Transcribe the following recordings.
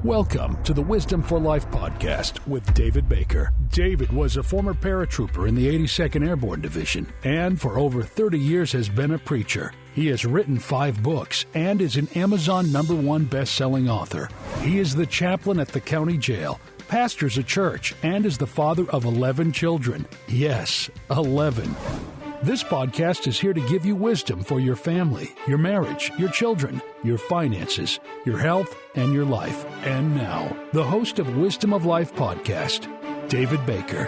Welcome to the Wisdom for Life podcast with David Baker. David was a former paratrooper in the 82nd Airborne Division and for over 30 years has been a preacher. He has written 5 books and is an Amazon #1 best-selling author. He is the chaplain at the county jail, pastors a church, and is the father of 11 children. Yes, 11. This podcast is here to give you wisdom for your family, your marriage, your children, your finances, your health, and your life. And now, the host of Wisdom of Life podcast, David Baker.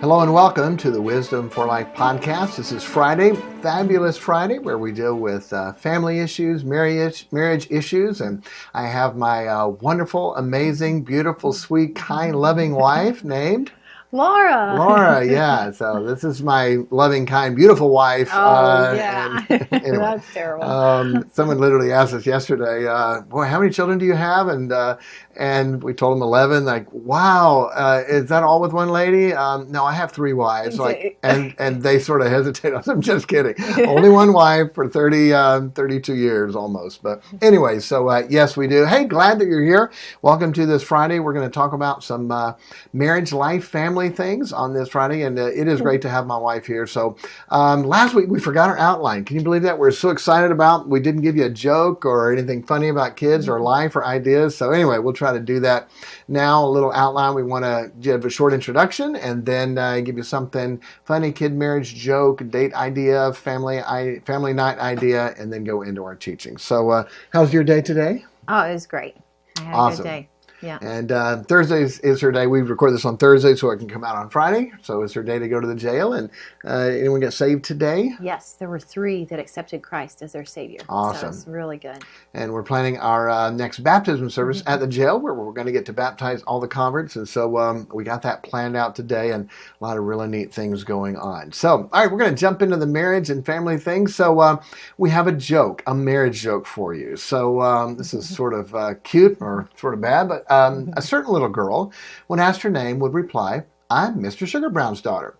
Hello and welcome to the Wisdom for Life podcast. This is Friday, Fabulous Friday, where we deal with family issues, marriage issues, and I have my wonderful, amazing, beautiful, sweet, kind, loving wife named Laura, yeah. So this is my loving, kind, beautiful wife. Yeah. Anyway, That's terrible. Someone literally asked us yesterday, boy, how many children do you have? And we told them 11. Like, wow, is that all with one lady? No, I have 3 wives. Like, and they sort of hesitate. I'm just kidding. Only one wife for 32 years almost. But anyway, so yes, we do. Hey, glad that you're here. Welcome to this Friday. We're going to talk about some marriage, life, family things on this Friday, and it is great to have my wife here. So last week we forgot our outline. Can you believe that? We're so excited about we didn't give you a joke or anything funny about kids or life or ideas. So anyway, we'll try to do that now. A little outline. We want to give a short introduction and then give you something funny, kid marriage joke, date idea, family night idea, and then go into our teaching. So how's your day today? Oh, it was great. I had Awesome. a good day. Yeah. And Thursday is her day. We record this on Thursday so it can come out on Friday. So it's her day to go to the jail. And anyone get saved today? Yes, there were 3 that accepted Christ as their Savior. Awesome. So it's really good. And we're planning our next baptism service at the jail where we're going to get to baptize all the converts. And so we got that planned out today and a lot of really neat things going on. So, all right, we're going to jump into the marriage and family things. So we have a joke, a marriage joke for you. So this is sort of cute or sort of bad, but a certain little girl, when asked her name, would reply, "I'm Mr. Sugar Brown's daughter."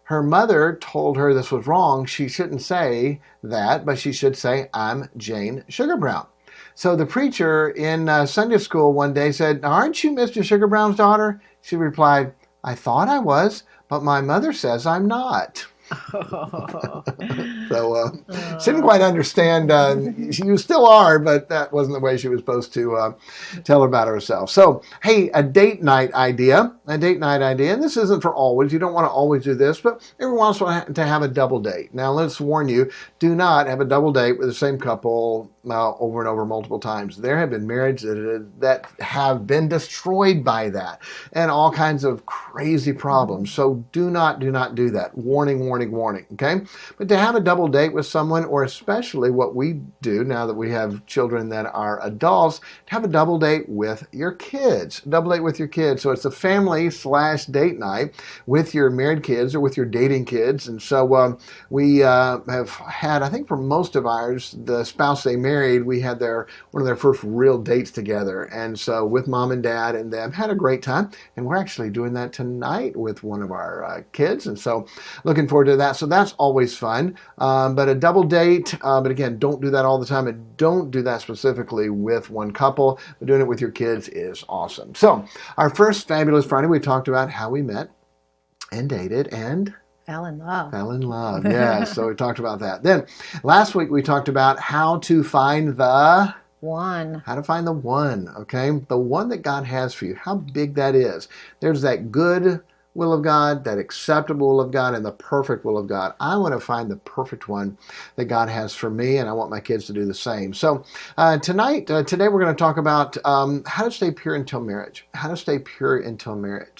Her mother told her this was wrong. She shouldn't say that, but she should say, "I'm Jane Sugar Brown." So the preacher in Sunday school one day said, "Aren't you Mr. Sugar Brown's daughter?" She replied, "I thought I was, but my mother says I'm not." So she didn't quite understand. You still are, but that wasn't the way she was supposed to tell her about herself. So, hey, a date night idea. And this isn't for always. You don't want to always do this, but every once in a while to have a double date. Now, let's warn you, do not have a double date with the same couple over and over multiple times. There have been marriages that have been destroyed by that and all kinds of crazy problems. So do not do that. Warning, okay? But to have a double date with someone, or especially what we do now that we have children that are adults, to have a double date with your kids. So it's a family/date night with your married kids or with your dating kids. And so we have had, I think for most of ours, the spouse they married, we had one of their first real dates together. And so with mom and dad and them, had a great time. And we're actually doing that tonight with one of our kids. And so looking forward to that. So that's always fun. But a double date, but again, don't do that all the time. And don't do that specifically with one couple. But doing it with your kids is awesome. So our first Fabulous Friday, we talked about how we met and dated and Fell in love. Yeah, so we talked about that. Then last week we talked about how to find the one. How to find the one, okay? The one that God has for you, how big that is. There's that good will of God, that acceptable will of God, and the perfect will of God. I want to find the perfect one that God has for me, and I want my kids to do the same. So today we're going to talk about how to stay pure until marriage.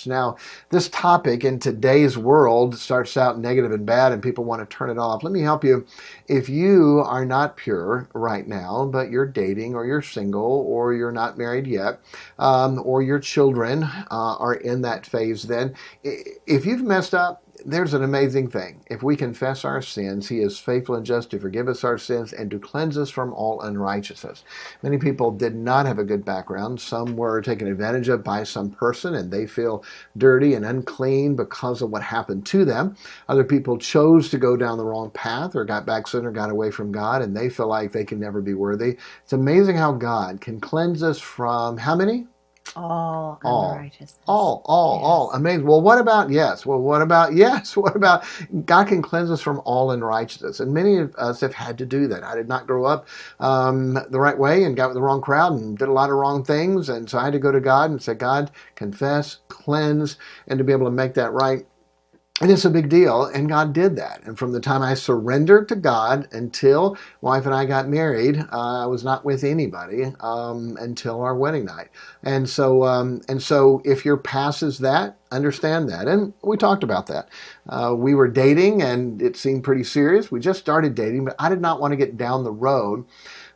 Now, this topic in today's world starts out negative and bad, and people want to turn it off. Let me help you. If you are not pure right now, but you're dating, or you're single, or you're not married yet, or your children are in that phase, then if you've messed up, there's an amazing thing. If we confess our sins, He is faithful and just to forgive us our sins and to cleanse us from all unrighteousness. Many people did not have a good background. Some were taken advantage of by some person and they feel dirty and unclean because of what happened to them. Other people chose to go down the wrong path or got backslidden or got away from God, and they feel like they can never be worthy. It's amazing how God can cleanse us from how many? All All. unrighteousness. All. Amazing. Well, what about yes? Well, what about yes? What about God can cleanse us from all unrighteousness? And many of us have had to do that. I did not grow up the right way and got with the wrong crowd and did a lot of wrong things. And so I had to go to God and say, God, confess, cleanse, and to be able to make that right. And it's a big deal, and God did that. And from the time I surrendered to God until wife and I got married, I was not with anybody until our wedding night. And so if your past is that, understand that. And we talked about that. We were dating, and it seemed pretty serious. We just started dating, but I did not want to get down the road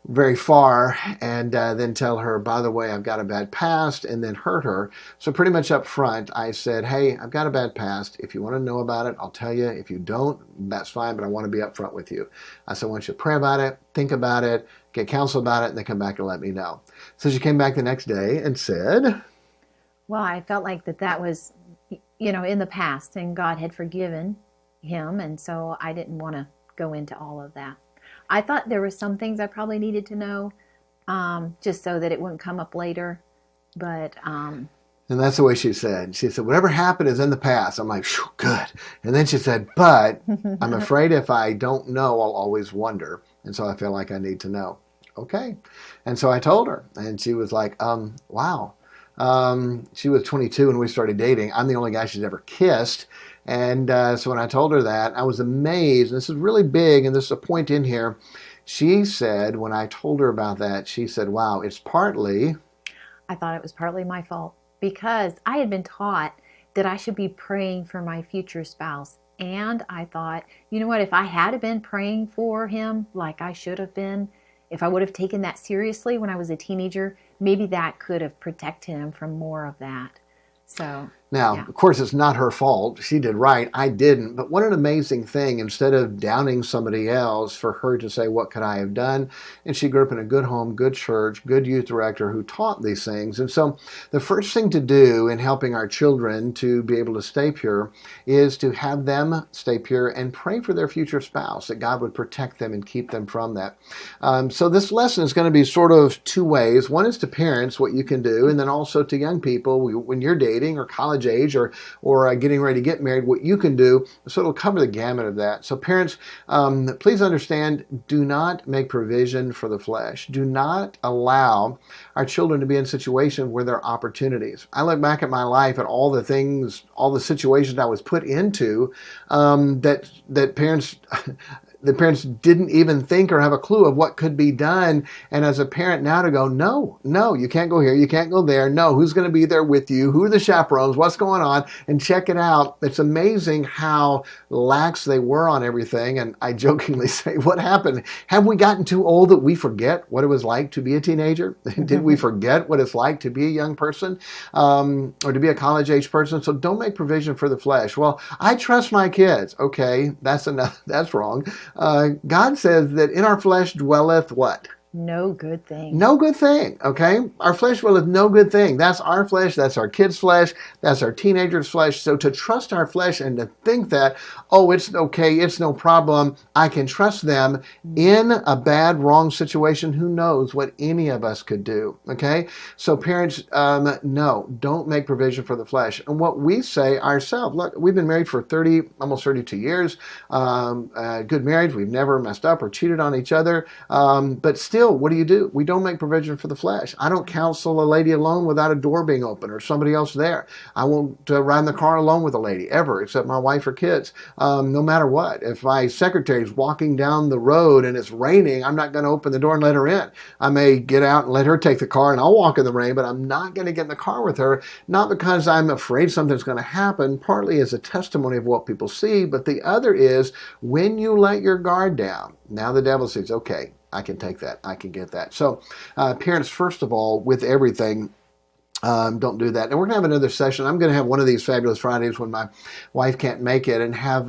very far and then tell her, by the way, I've got a bad past, and then hurt her. So pretty much up front, I said, hey, I've got a bad past. If you want to know about it, I'll tell you. If you don't, that's fine, but I want to be up front with you. I said, I want you to pray about it, think about it, get counsel about it, and then come back and let me know. So she came back the next day and said, well, I felt like that was, in the past, and God had forgiven him, and so I didn't want to go into all of that. I thought there were some things I probably needed to know, just so that it wouldn't come up later. But and that's the way she said. She said, whatever happened is in the past. I'm like, good. And then she said, but I'm afraid if I don't know, I'll always wonder. And so I feel like I need to know. Okay. And so I told her, and she was like, wow. She was 22 when we started dating. I'm the only guy she's ever kissed. And so when I told her that, I was amazed. This is really big, and this is a point in here. She said, when I told her about that, she said, wow, it's partly... I thought it was partly my fault, because I had been taught that I should be praying for my future spouse. And I thought, you know what, if I had been praying for him like I should have been, if I would have taken that seriously when I was a teenager, maybe that could have protected him from more of that. So... Now, yeah. Of course, it's not her fault. She did right. I didn't. But what an amazing thing. Instead of downing somebody else, for her to say, what could I have done? And she grew up in a good home, good church, good youth director who taught these things. And so the first thing to do in helping our children to be able to stay pure is to have them stay pure and pray for their future spouse, that God would protect them and keep them from that. So this lesson is going to be sort of two ways. One is to parents, what you can do, and then also to young people when you're dating or college age or getting ready to get married, what you can do. So it'll cover the gamut of that. So parents, please understand, do not make provision for the flesh. Do not allow our children to be in situations where there are opportunities. I look back at my life at all the things, all the situations I was put into that parents... The parents didn't even think or have a clue of what could be done. And as a parent now to go, no, you can't go here. You can't go there. No, who's going to be there with you? Who are the chaperones? What's going on? And check it out. It's amazing how lax they were on everything. And I jokingly say, what happened? Have we gotten too old that we forget what it was like to be a teenager? Did we forget what it's like to be a young person or to be a college age person? So don't make provision for the flesh. Well, I trust my kids. Okay, that's enough. That's wrong. God says that in our flesh dwelleth what? No good thing. No good thing, okay? Our flesh dwelleth no good thing. That's our flesh. That's our kids' flesh. That's our teenagers' flesh. So to trust our flesh and to think that, oh, it's okay, it's no problem, I can trust them in a bad, wrong situation, who knows what any of us could do, okay? So parents, no, don't make provision for the flesh. And what we say ourselves, look, we've been married for almost 32 years, good marriage, we've never messed up or cheated on each other, but still, what do? We don't make provision for the flesh. I don't counsel a lady alone without a door being open or somebody else there. I won't ride in the car alone with a lady ever, except my wife or kids, no matter what. If my secretary's walking down the road and it's raining, I'm not going to open the door and let her in. I may get out and let her take the car and I'll walk in the rain, but I'm not going to get in the car with her, not because I'm afraid something's going to happen, partly as a testimony of what people see, but the other is when you let your guard down, now the devil says, okay, I can take that. I can get that. So parents, first of all, with everything, don't do that. And we're going to have another session. I'm going to have one of these fabulous Fridays when my wife can't make it and have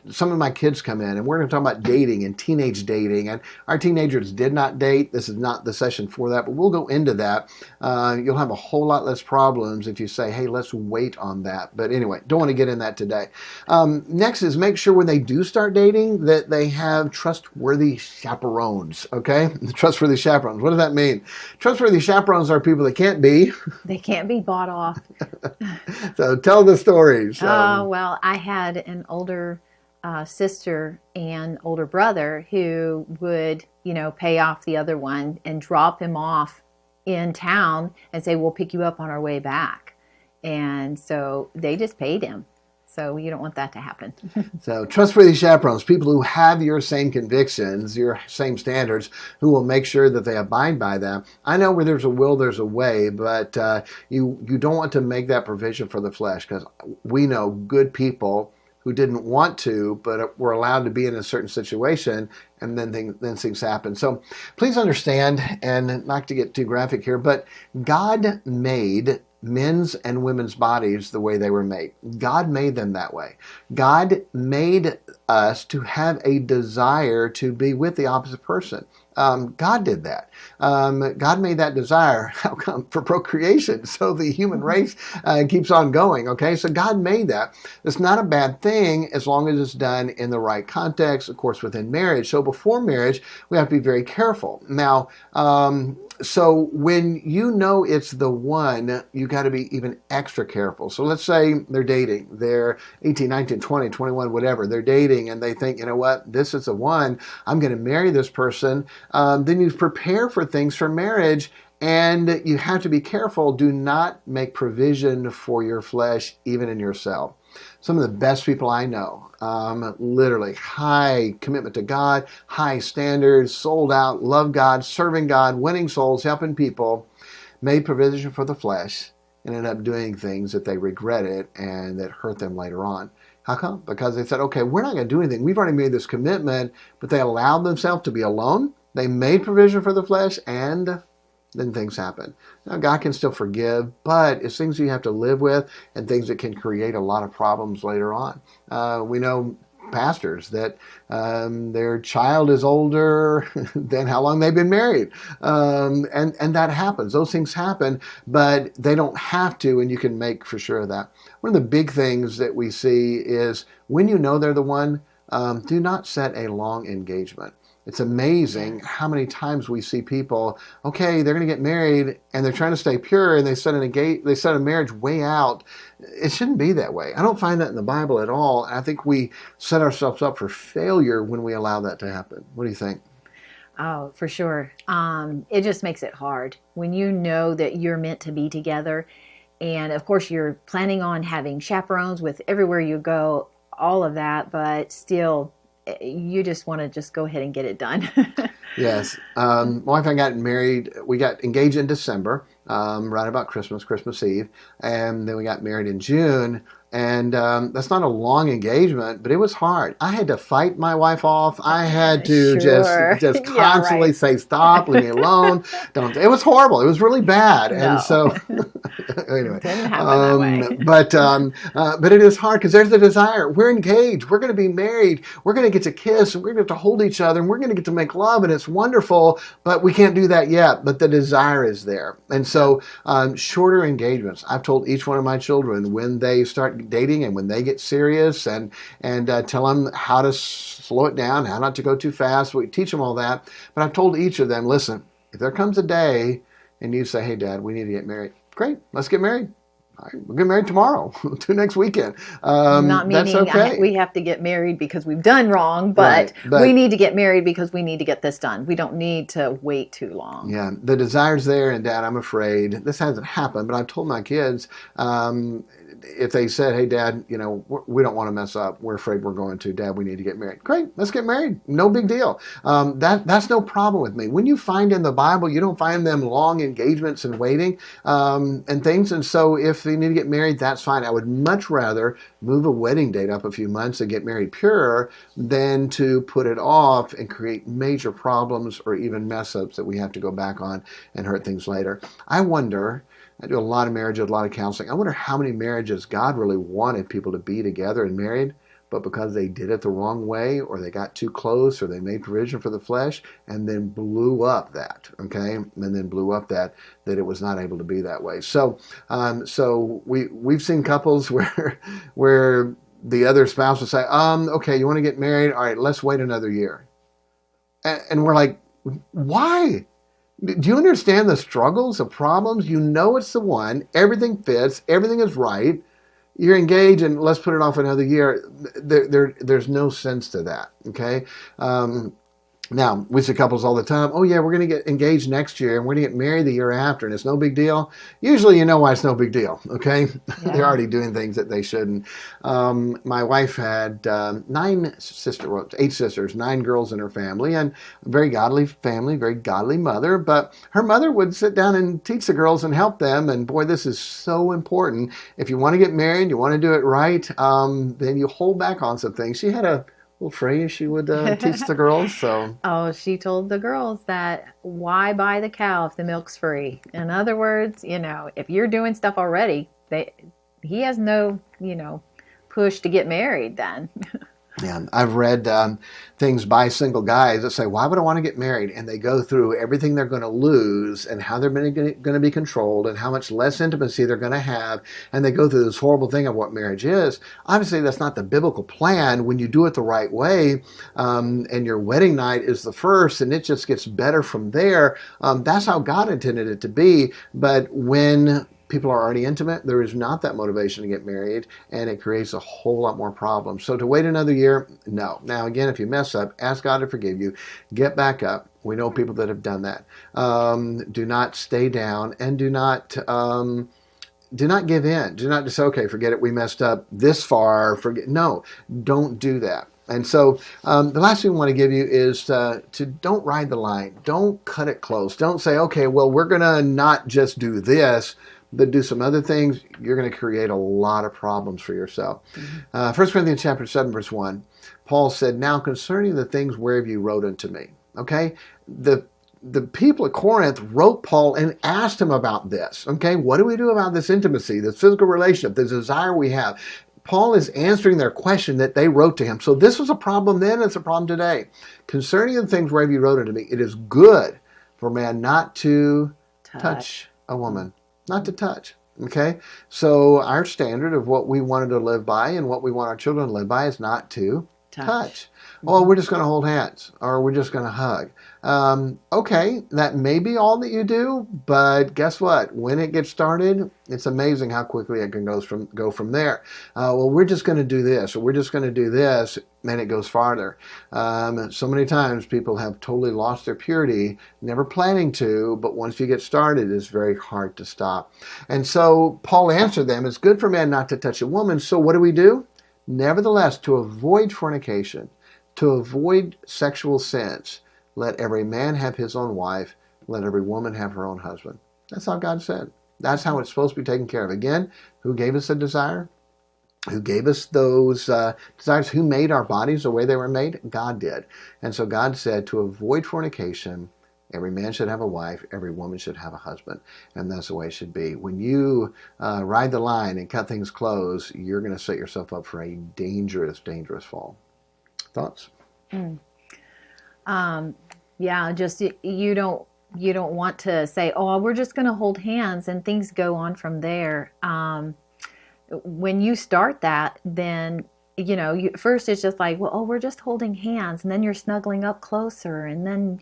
some of my kids come in. And we're going to talk about dating and teenage dating. And our teenagers did not date. This is not the session for that, but we'll go into that. You'll have a whole lot less problems if you say, hey, let's wait on that. But anyway, don't want to get in that today. Next is make sure when they do start dating that they have trustworthy chaperones, okay? Trustworthy chaperones. What does that mean? Trustworthy chaperones are people that can't be They can't be bought off. So tell the stories. Well, I had an older sister and older brother who would, pay off the other one and drop him off in town and say, we'll pick you up on our way back. And so they just paid him. So you don't want that to happen. So trustworthy chaperones, people who have your same convictions, your same standards, who will make sure that they abide by them. I know where there's a will, there's a way, but you don't want to make that provision for the flesh, because we know good people who didn't want to, but were allowed to be in a certain situation, and then things happen. So please understand, and not to get too graphic here, but God made men's and women's bodies the way they were made. God made them that way. God made us to have a desire to be with the opposite person. God did that. God made that desire. How come? For procreation. So the human race keeps on going. Okay, so God made that. It's not a bad thing as long as it's done in the right context, of course, within marriage. So before marriage, we have to be very careful. Now, so when you know it's the one, you got to be even extra careful. So let's say they're dating. They're 18, 19, 20, 21, whatever. They're dating and they think, you know what, this is the one. I'm going to marry this person. Then you prepare for things for marriage, and you have to be careful. Do not make provision for your flesh, even in yourself. Some of the best people I know, literally high commitment to God, high standards, sold out, love God, serving God, winning souls, helping people, made provision for the flesh, and ended up doing things that they regretted and that hurt them later on. How come? Because they said, okay, we're not going to do anything. We've already made this commitment, but they allowed themselves to be alone. They made provision for the flesh, and then things happen. Now, God can still forgive, but it's things you have to live with and things that can create a lot of problems later on. We know pastors that their child is older than how long they've been married. And that happens. Those things happen, but they don't have to, and you can make for sure of that. One of the big things that we see is when you know they're the one, do not set a long engagement. It's amazing how many times we see people, okay, they're going to get married and they're trying to stay pure, and they set a marriage way out. It shouldn't be that way. I don't find that in the Bible at all. I think we set ourselves up for failure when we allow that to happen. What do you think? Oh, for sure. It just makes it hard when you know that you're meant to be together. And of course, you're planning on having chaperones with everywhere you go, all of that, but still, you just want to just go ahead and get it done. Yes. My wife and I got married. We got engaged in December, right about Christmas Eve. And then we got married in June. And that's not a long engagement, but it was hard. I had to fight my wife off. I had to just constantly say, stop, leave me alone. Don't. It was horrible. It was really bad. No. And so, anyway. Didn't happen that way. But it is hard because there's the desire. We're engaged. We're going to be married. We're going to get to kiss. And we're going to get to hold each other. And we're going to get to make love. And it's wonderful. But we can't do that yet. But the desire is there. And so shorter engagements. I've told each one of my children when they start dating and when they get serious, and tell them how to slow it down, how not to go too fast. We teach them all that. But I've told each of them, listen, if there comes a day and you say, hey, Dad, we need to get married. Great, let's get married. All right, we'll get married tomorrow. We'll do next weekend. Not meaning that's okay. We have to get married because we've done wrong, but we need to get married because we need to get this done. We don't need to wait too long. Yeah, the desire's there, and Dad, I'm afraid this hasn't happened, but I've told my kids, if they said, hey, Dad, we don't want to mess up. We're afraid we're going to. Dad, we need to get married. Great, let's get married. No big deal. That's no problem with me. When you find in the Bible, you don't find them long engagements and waiting and things. And so if they need to get married, that's fine. I would much rather move a wedding date up a few months and get married pure than to put it off and create major problems or even mess ups that we have to go back on and hurt things later. I do a lot of marriages, a lot of counseling. I wonder how many marriages God really wanted people to be together and married, but because they did it the wrong way, or they got too close, or they made provision for the flesh, and then blew up that, okay? And then blew up that it was not able to be that way. So we've seen couples where the other spouse will say, okay, you want to get married? All right, let's wait another year. And we're like, why? Do you understand the struggles, the problems? You know it's the one. Everything fits. Everything is right. You're engaged, and let's put it off another year. There's no sense to that. Okay. Now, we see couples all the time, oh yeah, we're going to get engaged next year and we're going to get married the year after and it's no big deal. Usually you know why it's no big deal, okay? Yeah. They're already doing things that they shouldn't. My wife had 8 sisters, 9 girls in her family, and a very godly family, very godly mother, but her mother would sit down and teach the girls and help them, and boy, this is so important. If you want to get married, you want to do it right, then you hold back on some things. She had a little phrase she would teach the girls. So, Oh, she told the girls that why buy the cow if the milk's free? In other words, if you're doing stuff already, he has no, push to get married then. yeah, I've read things by single guys that say, why would I want to get married? And they go through everything they're going to lose and how they're going to be controlled and how much less intimacy they're going to have. And they go through this horrible thing of what marriage is. Obviously, that's not the biblical plan when you do it the right way. And your wedding night is the first and it just gets better from there. That's how God intended it to be. But when people are already intimate, there is not that motivation to get married, and it creates a whole lot more problems. So to wait another year, no. Now again, if you mess up, ask God to forgive you. Get back up. We know people that have done that. Do not stay down, and do not give in. Do not just say, okay, forget it. We messed up this far. No, don't do that. And so the last thing we want to give you is to don't ride the line. Don't cut it close. Don't say, okay, well, we're going to not just do this, but do some other things. You're going to create a lot of problems for yourself. 1 Corinthians chapter 7, verse 1, Paul said, now concerning the things whereof you wrote unto me. Okay? The people at Corinth wrote Paul and asked him about this. Okay? What do we do about this intimacy, this physical relationship, this desire we have? Paul is answering their question that they wrote to him. So this was a problem then, it's a problem today. Concerning the things whereof you wrote unto me, it is good for a man not to touch a woman. Not to touch. Okay? So our standard of what we wanted to live by and what we want our children to live by is not to touch. Oh, we're just going to hold hands, or we're just going to hug. Okay, that may be all that you do, but guess what? When it gets started, it's amazing how quickly it can go from there. Well, we're just going to do this, or we're just going to do this, and it goes farther. So many times people have totally lost their purity, never planning to, but once you get started, it's very hard to stop. And so Paul answered them, it's good for man not to touch a woman, so what do? Nevertheless, to avoid fornication, to avoid sexual sins, let every man have his own wife, let every woman have her own husband. That's how God said. That's how it's supposed to be taken care of. Again, who gave us a desire? Who gave us those desires? Who made our bodies the way they were made? God did. And so God said to avoid fornication, every man should have a wife, every woman should have a husband. And that's the way it should be. When you ride the line and cut things close, you're going to set yourself up for a dangerous, dangerous fall. Thoughts? Yeah, just you don't want to say, oh, we're just going to hold hands and things go on from there. When you start that, then first it's just like, well, oh, we're just holding hands, and then you're snuggling up closer, and then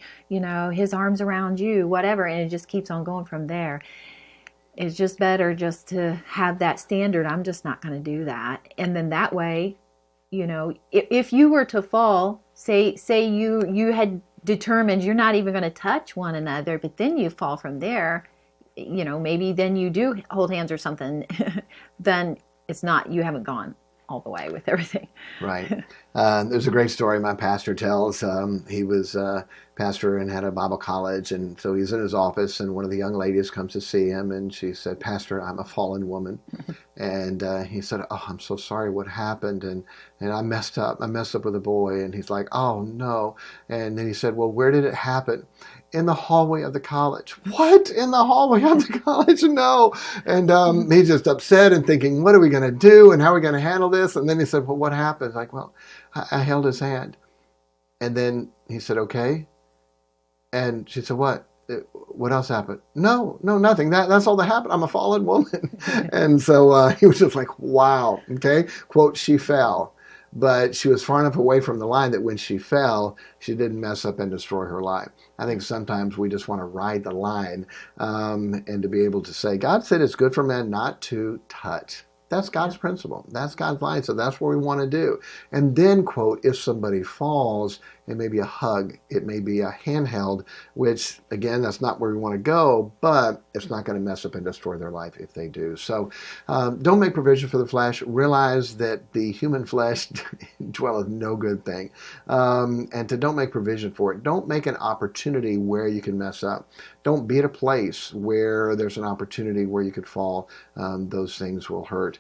his arms around you, whatever, and it just keeps on going from there. It's just better just to have that standard. I'm just not going to do that, and then that way, if you were to fall, say you had determined you're not even going to touch one another, but then you fall from there, maybe then you do hold hands or something, then it's not, you haven't gone all the way with everything. Right. There's a great story my pastor tells. He was a pastor and had a Bible college, and so he's in his office, and one of the young ladies comes to see him, and she said, Pastor, I'm a fallen woman. And he said, oh, I'm so sorry, what happened? And I messed up with a boy. And he's like, oh, no. And then he said, well, where did it happen? In the hallway of the college. What? In the hallway of the college? No. And he's just upset and thinking, what are we going to do? And how are we going to handle this? And then he said, well, what happened? Like, well, I held his hand. And then he said, okay. And she said, what? What else happened? No, nothing. That's all that happened. I'm a fallen woman. And so he was just like, wow. Okay. Quote, she fell. but she was far enough away from the line that when she fell, she didn't mess up and destroy her life. I think sometimes we just want to ride the line and to be able to say, God said it's good for men not to touch. That's God's principle. That's God's line. So that's what we want to do. And then, quote, if somebody falls, it may be a hug. It may be a handheld, which, again, that's not where we want to go, but it's not going to mess up and destroy their life if they do. So don't make provision for the flesh. Realize that the human flesh dwelleth no good thing. And to don't make provision for it. Don't make an opportunity where you can mess up. Don't be at a place where there's an opportunity where you could fall. Those things will hurt.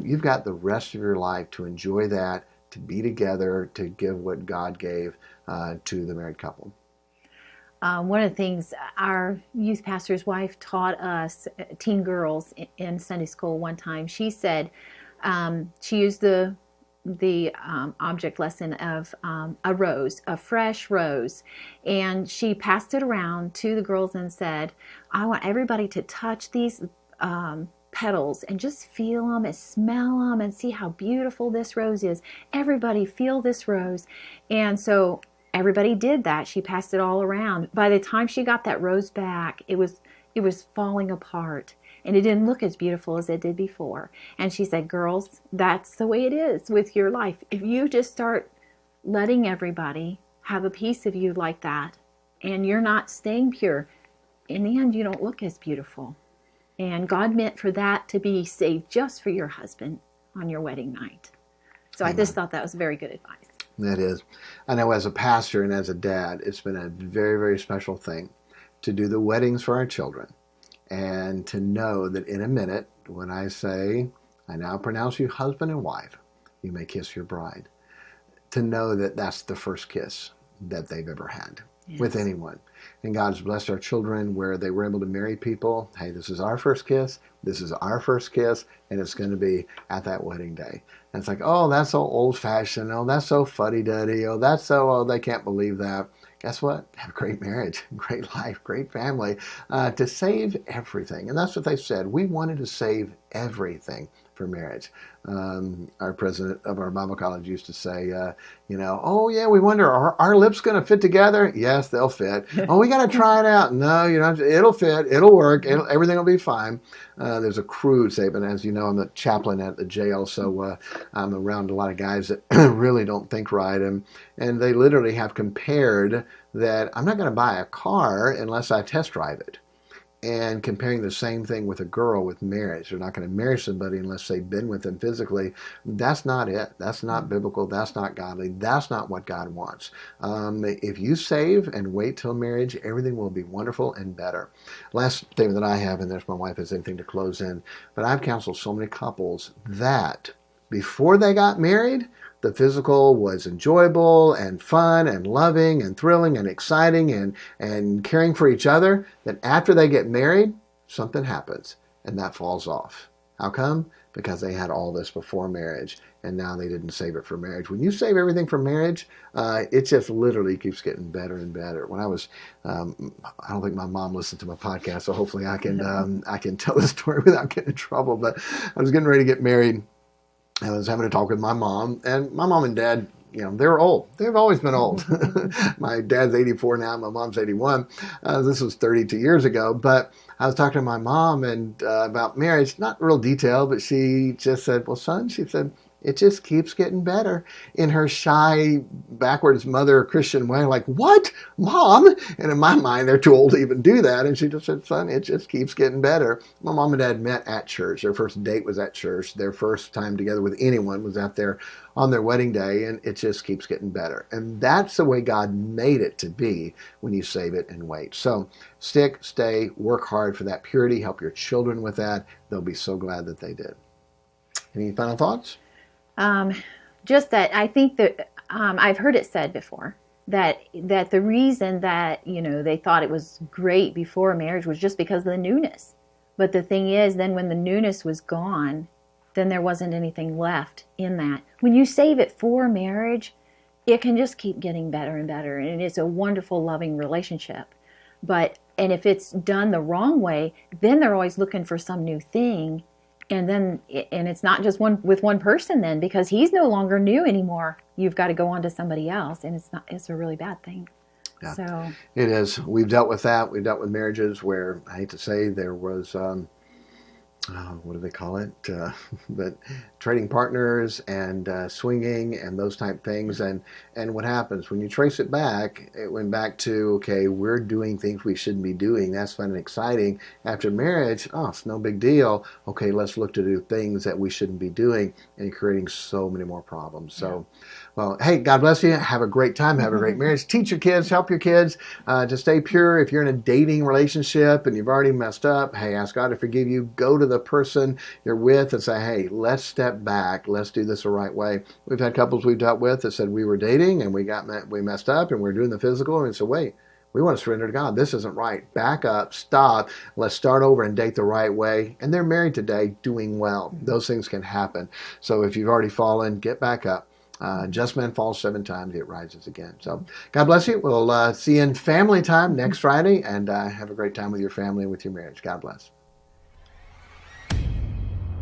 You've got the rest of your life to enjoy that, to be together, to give what God gave to the married couple. One of the things our youth pastor's wife taught us, teen girls in Sunday school one time, she said she used the object lesson of a rose, a fresh rose, and she passed it around to the girls and said, I want everybody to touch these petals and just feel them and smell them and see how beautiful this rose is. Everybody feel this rose. And so everybody did that. She passed it all around. By the time she got that rose back, it was falling apart. And it didn't look as beautiful as it did before. And she said, girls, that's the way it is with your life. If you just start letting everybody have a piece of you like that, and you're not staying pure, in the end, you don't look as beautiful. And God meant for that to be saved just for your husband on your wedding night. So I just thought that was very good advice. That is. I know as a pastor and as a dad, it's been a very, very special thing to do the weddings for our children. And to know that in a minute, when I say, I now pronounce you husband and wife, you may kiss your bride. To know that that's the first kiss that they've ever had with anyone. And God's blessed our children where they were able to marry people. Hey, this is our first kiss. This is our first kiss. And it's going to be at that wedding day. And it's like, oh, that's so old-fashioned. Oh, that's so fuddy-duddy. Oh, that's so, oh, they can't believe that. Guess what? Have a great marriage, great life, great family, to save everything. And that's what they said. We wanted to save everything for marriage. Our president of our Bible college used to say, oh yeah, we wonder, are our lips going to fit together? Yes, they'll fit. Oh, we got to try it out. No, it'll fit, it'll work, everything will be fine. There's a crude statement. As you know, I'm the chaplain at the jail, so I'm around a lot of guys that really don't think right. And they literally have compared that I'm not going to buy a car unless I test drive it. And comparing the same thing with a girl with marriage. They're not going to marry somebody unless they've been with them physically. That's not it. That's not biblical. That's not godly. That's not what God wants. If you save and wait till marriage, everything will be wonderful and better. Last statement that I have, and there's my wife has anything to close in, but I've counseled so many couples that before they got married, the physical was enjoyable and fun and loving and thrilling and exciting and caring for each other. Then after they get married, something happens and that falls off. How come? Because they had all this before marriage and now they didn't save it for marriage. When you save everything for marriage, it just literally keeps getting better and better. When I was, I don't think my mom listened to my podcast, so hopefully I can tell the story without getting in trouble. But I was getting ready to get married. I was having a talk with my mom, and my mom and dad, they're old. They've always been old. My dad's 84 now. My mom's 81. This was 32 years ago. But I was talking to my mom and about marriage, not real detail, but she just said, well, son, she said, it just keeps getting better, in her shy, backwards mother Christian way, like, what? Mom? And in my mind, they're too old to even do that. And she just said, son, it just keeps getting better. My mom and dad met at church. Their first date was at church. Their first time together with anyone was out there on their wedding day, and it just keeps getting better. And that's the way God made it to be when you save it and wait. So stay, work hard for that purity, help your children with that. They'll be so glad that they did. Any final thoughts? Just that I think that I've heard it said before that the reason that they thought it was great before marriage was just because of the newness. But the thing is, then when the newness was gone, then there wasn't anything left in that. When you save it for marriage, it can just keep getting better and better, and it's a wonderful, loving relationship. And if it's done the wrong way, then they're always looking for some new thing. And then, and it's not just with one person then, because he's no longer new anymore. You've got to go on to somebody else, and it's a really bad thing. Yeah, so it is. We've dealt with that. We've dealt with marriages where, I hate to say, there was, what do they call it? But trading partners and swinging and those type things. And what happens when you trace it back? It went back to, okay, we're doing things we shouldn't be doing. That's fun and exciting. After marriage, oh, it's no big deal. Okay, let's look to do things that we shouldn't be doing, and creating so many more problems. So, well, hey, God bless you. Have a great time. Have a great marriage. Teach your kids, help your kids to stay pure. If you're in a dating relationship and you've already messed up, hey, ask God to forgive you. Go to the person you're with and say, hey, let's step back. Let's do this the right way. We've had couples we've dealt with that said we were dating and we messed up and we're doing the physical, and we said, wait, we want to surrender to God. This isn't right. Back up, stop. Let's start over and date the right way. And they're married today, doing well. Those things can happen. So if you've already fallen, get back up. Just man falls 7 times, it rises again. So God bless you. We'll see you in family time next Friday, and have a great time with your family and with your marriage. God bless.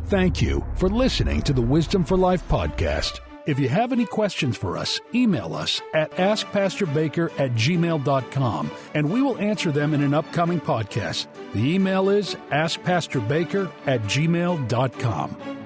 Thank you for listening to the Wisdom for Life podcast. If you have any questions for us, email us at askpastorbaker@gmail.com, and we will answer them in an upcoming podcast. The email is askpastorbaker@gmail.com.